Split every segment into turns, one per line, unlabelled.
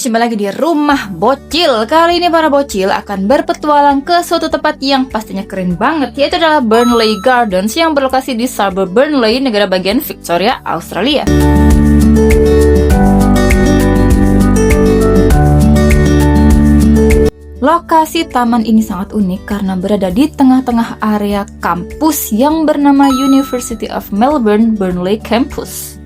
friends, jumpa lagi di Rumah Bocil. Kali ini para bocil akan berpetualang ke suatu tempat yang pastinya keren banget, yaitu adalah Burnley Gardens yang berlokasi di suburb Burnley, negara bagian Victoria, Australia. Lokasi taman ini sangat unik karena berada di tengah-tengah area kampus yang bernama University of Melbourne Burnley Campus.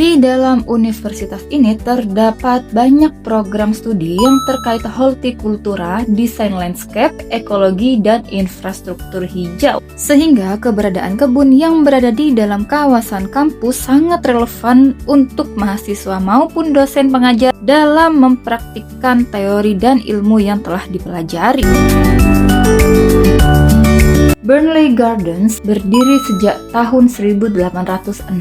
Di dalam universitas ini terdapat banyak program studi yang terkait hortikultura, desain landscape, ekologi, dan infrastruktur hijau. Sehingga keberadaan kebun yang berada di dalam kawasan kampus sangat relevan untuk mahasiswa maupun dosen pengajar dalam mempraktikkan teori dan ilmu yang telah dipelajari. Burnley Gardens berdiri sejak tahun 1861.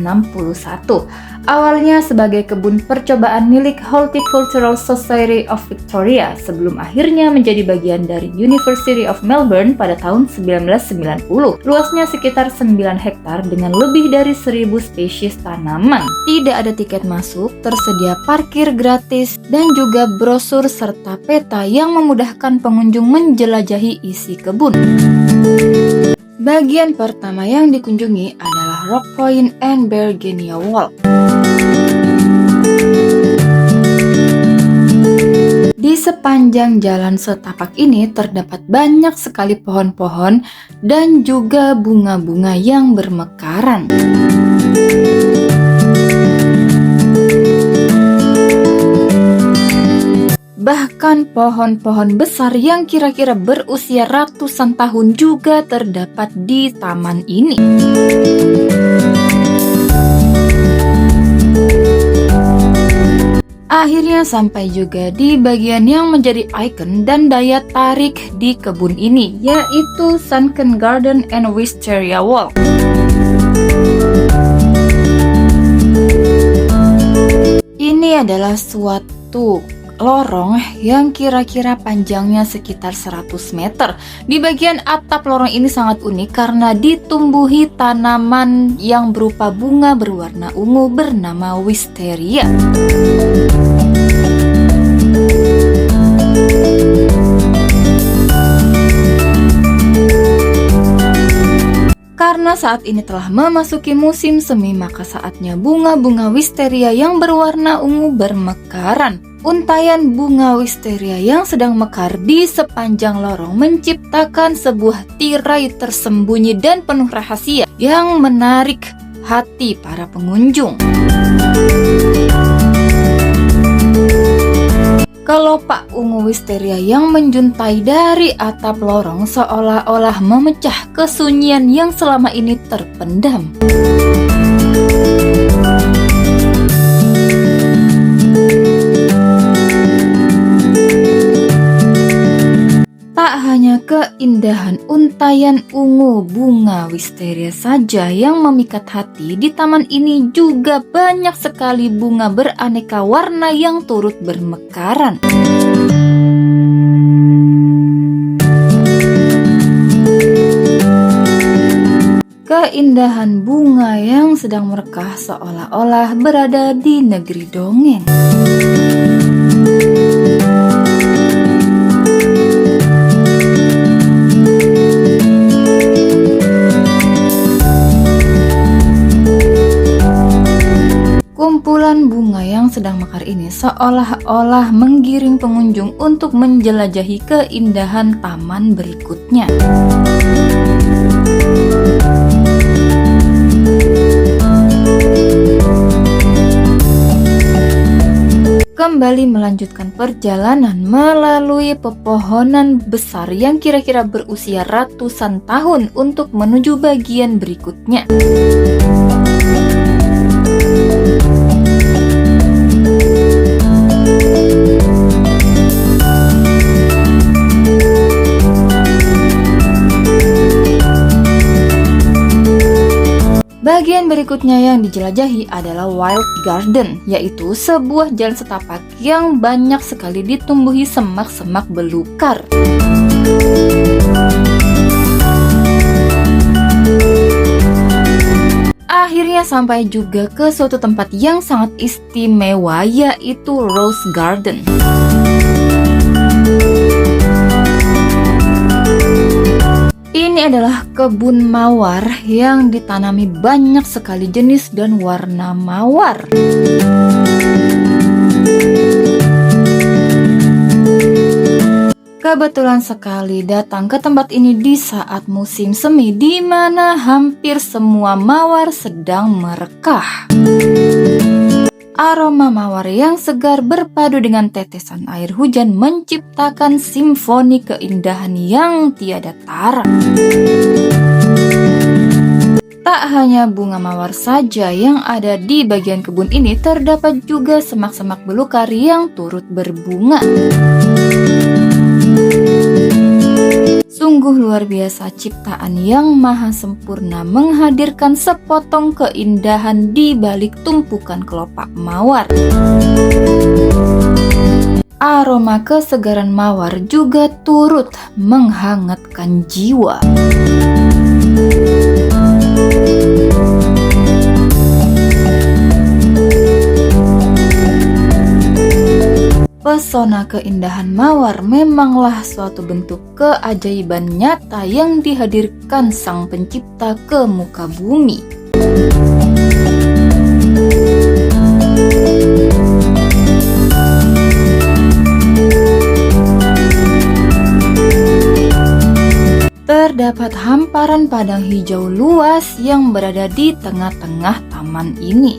Awalnya sebagai kebun percobaan milik Horticultural Society of Victoria sebelum akhirnya menjadi bagian dari University of Melbourne pada tahun 1990. Luasnya sekitar 9 hektar dengan lebih dari 1000 spesies tanaman. Tidak ada tiket masuk, tersedia parkir gratis, dan juga brosur serta peta yang memudahkan pengunjung menjelajahi isi kebun. Bagian pertama yang dikunjungi adalah Rock Point and Bergenia Walk. Di sepanjang jalan setapak ini terdapat banyak sekali pohon-pohon dan juga bunga-bunga yang bermekaran. Bahkan pohon-pohon besar yang kira-kira berusia ratusan tahun juga terdapat di taman ini. Akhirnya sampai juga di bagian yang menjadi ikon dan daya tarik di kebun ini, yaitu Sunken Garden and Wisteria Walk. Ini adalah suatu lorong yang kira-kira panjangnya sekitar 100 meter. Di bagian atap lorong ini sangat unik karena ditumbuhi tanaman yang berupa bunga berwarna ungu bernama wisteria. Karena saat ini telah memasuki musim semi, maka saatnya bunga-bunga wisteria yang berwarna ungu bermekaran. Untaian bunga wisteria yang sedang mekar di sepanjang lorong menciptakan sebuah tirai tersembunyi dan penuh rahasia yang menarik hati para pengunjung. Kelopak ungu wisteria yang menjuntai dari atap lorong seolah-olah memecah kesunyian yang selama ini terpendam. Tak hanya keindahan untaian ungu bunga wisteria saja yang memikat hati, di taman ini juga banyak sekali bunga beraneka warna yang turut bermekaran. Keindahan bunga yang sedang merekah seolah-olah berada di negeri dongeng. Kumpulan bunga yang sedang mekar ini seolah-olah menggiring pengunjung untuk menjelajahi keindahan taman berikutnya. Kembali melanjutkan perjalanan melalui pepohonan besar yang kira-kira berusia ratusan tahun untuk menuju bagian berikutnya. Bagian berikutnya yang dijelajahi adalah Wild Garden, yaitu sebuah jalan setapak yang banyak sekali ditumbuhi semak-semak belukar. Akhirnya sampai juga ke suatu tempat yang sangat istimewa, yaitu Rose Garden. Ini adalah kebun mawar yang ditanami banyak sekali jenis dan warna mawar. Kebetulan sekali datang ke tempat ini di saat musim semi, di mana hampir semua mawar sedang merekah. Aroma mawar yang segar berpadu dengan tetesan air hujan menciptakan simfoni keindahan yang tiada tara. Tak hanya bunga mawar saja yang ada di bagian kebun ini, terdapat juga semak-semak belukar yang turut berbunga. Sungguh luar biasa ciptaan yang maha sempurna menghadirkan sepotong keindahan di balik tumpukan kelopak mawar. Aroma kesegaran mawar juga turut menghangatkan jiwa. Pesona keindahan mawar memanglah suatu bentuk keajaiban nyata yang dihadirkan Sang Pencipta ke muka bumi. Terdapat hamparan padang hijau luas yang berada di tengah-tengah taman ini.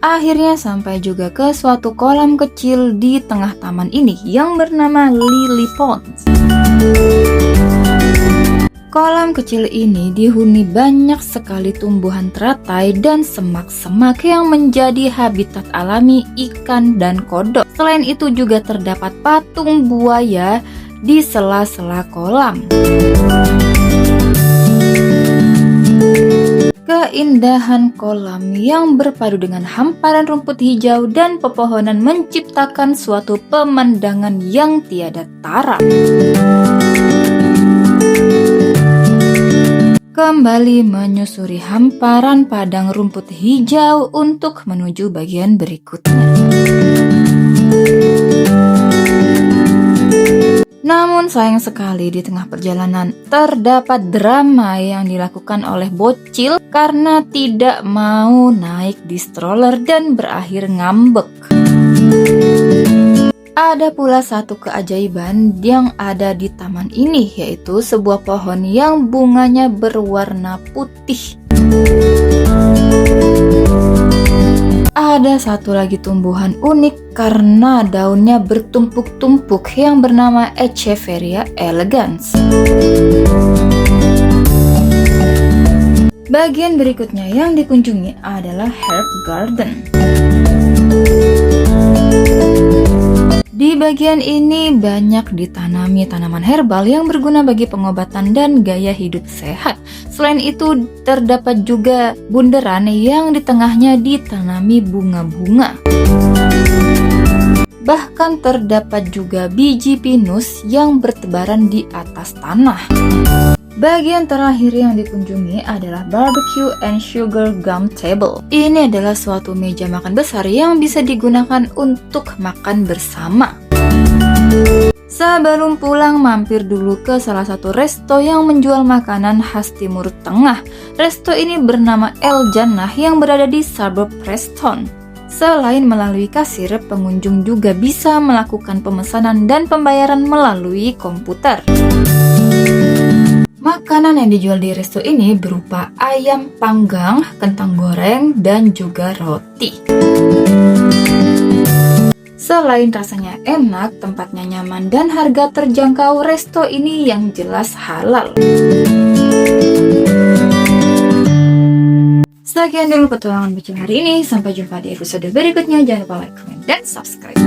Akhirnya sampai juga ke suatu kolam kecil di tengah taman ini yang bernama Lily Pond. Kolam kecil ini dihuni banyak sekali tumbuhan teratai dan semak-semak yang menjadi habitat alami ikan dan kodok. Selain itu juga terdapat patung buaya di sela-sela kolam. Keindahan kolam yang berpadu dengan hamparan rumput hijau dan pepohonan menciptakan suatu pemandangan yang tiada tara. Kembali menyusuri hamparan padang rumput hijau untuk menuju bagian berikutnya. Namun sayang sekali di tengah perjalanan terdapat drama yang dilakukan oleh bocil karena tidak mau naik di stroller dan berakhir ngambek. Ada pula satu keajaiban yang ada di taman ini, yaitu sebuah pohon yang bunganya berwarna putih. Ada satu lagi tumbuhan unik karena daunnya bertumpuk-tumpuk yang bernama Echeveria elegans. Bagian berikutnya yang dikunjungi adalah Herb Garden. Di bagian ini banyak ditanami tanaman herbal yang berguna bagi pengobatan dan gaya hidup sehat. Selain itu terdapat juga bunderan yang di tengahnya ditanami bunga-bunga. Bahkan terdapat juga biji pinus yang bertebaran di atas tanah. Bagian terakhir yang dikunjungi adalah Barbecue and Sugar Gum Table. Ini adalah suatu meja makan besar yang bisa digunakan untuk makan bersama. Sebelum pulang, mampir dulu ke salah satu resto yang menjual makanan khas Timur Tengah. Resto ini bernama El Jannah yang berada di suburb Preston. Selain melalui kasir, pengunjung juga bisa melakukan pemesanan dan pembayaran melalui komputer. Makanan yang dijual di resto ini berupa ayam panggang, kentang goreng, dan juga roti. Selain rasanya enak, tempatnya nyaman, dan harga terjangkau, resto ini yang jelas halal. Sekian dulu petualangan bocil hari ini. Sampai jumpa di episode berikutnya. Jangan lupa like, comment, dan subscribe.